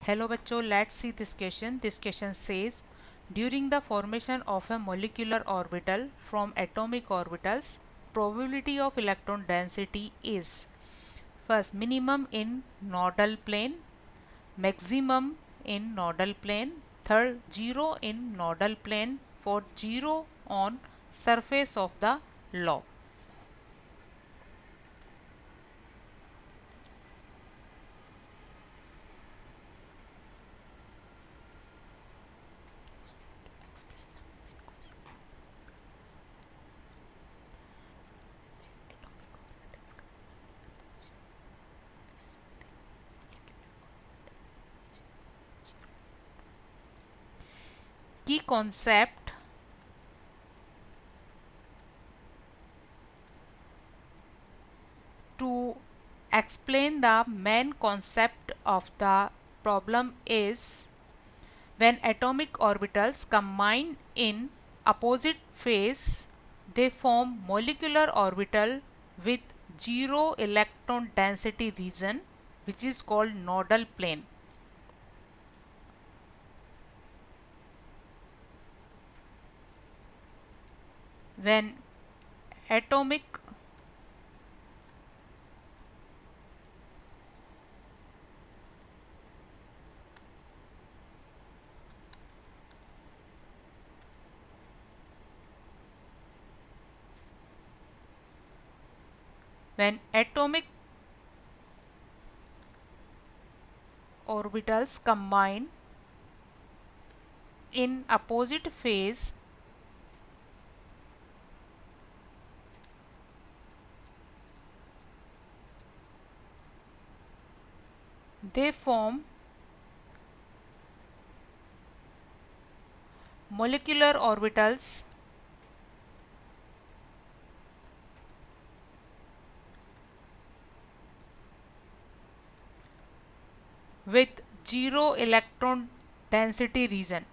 Hello bachcho, let's see this question. This question says, during the formation of a molecular orbital from atomic orbitals, probability of electron density is first minimum in nodal plane, maximum in nodal plane, third 0 in nodal plane, fourth 0 on surface of the lobe. Key concept to explain the main concept of the problem is when atomic orbitals combine in opposite phase, they form molecular orbital with zero electron density region, which is called nodal plane. When atomic when atomic orbitals combine in opposite phase, they form molecular orbitals with zero electron density region.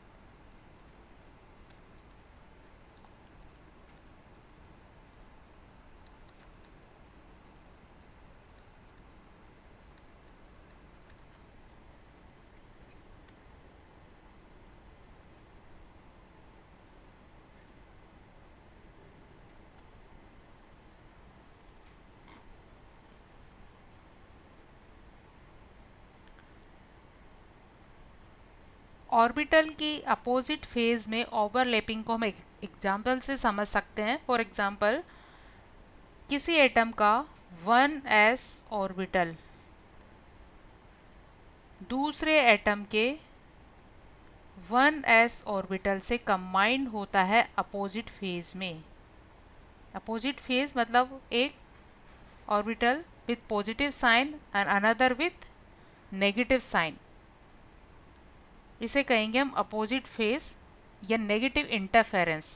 Orbital की opposite phase में overlapping को हम example से समझ सकते हैं. For example, किसी atom का 1s ऑर्बिटल दूसरे एटम के 1s ऑर्बिटल से कंबाइंड होता है अपोजिट फेज में. अपोजिट फेज मतलब एक orbital with positive sign and another with negative sign. इसे कहेंगे हम अपोजिट फेज या नेगेटिव इंटरफेरेंस.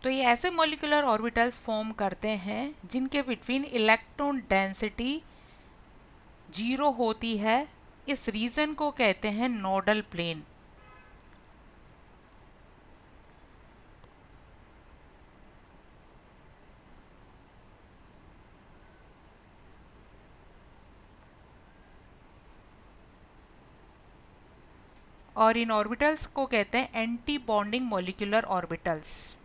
तो ये ऐसे मॉलिक्यूलर ऑर्बिटल्स फॉर्म करते हैं जिनके बिटवीन इलेक्ट्रॉन डेंसिटी 0 होती है. इस रीजन को कहते हैं नोडल प्लेन. और इन ऑर्बिटल्स को कहते हैं एंटी बॉन्डिंग मॉलिक्यूलर ऑर्बिटल्स.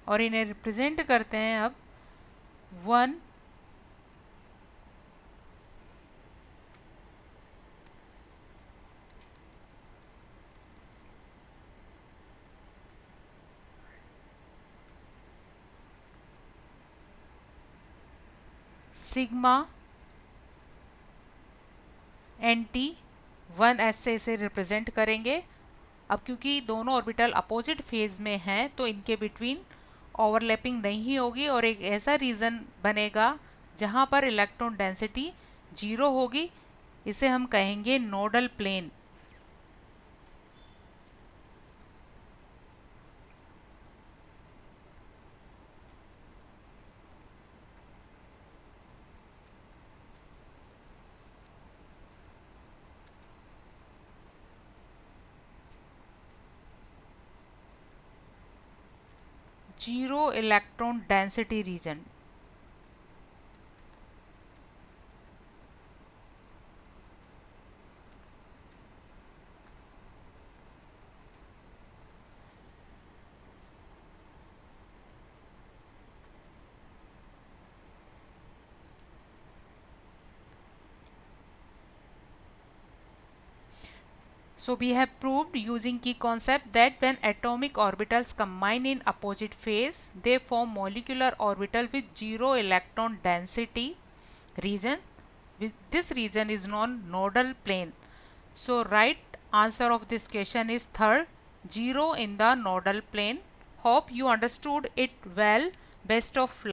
और इन्हें रिप्रेजेंट करते हैं अब 1 सिग्मा एंटी 1s से इसे रिप्रेजेंट करेंगे. अब क्योंकि दोनों ऑर्बिटल अपोजिट फेज में हैं तो इनके बिटवीन ओवरलैपिंग नहीं होगी और एक ऐसा रीजन बनेगा जहां पर इलेक्ट्रॉन डेंसिटी 0 होगी. इसे हम कहेंगे nodal plane. zero electron density region. So we have proved using key concept that when atomic orbitals combine in opposite phase, they form molecular orbital with zero electron density region. This region is known nodal plane. So right answer of this question is third, 0 in the nodal plane. Hope you understood it well. Best of luck.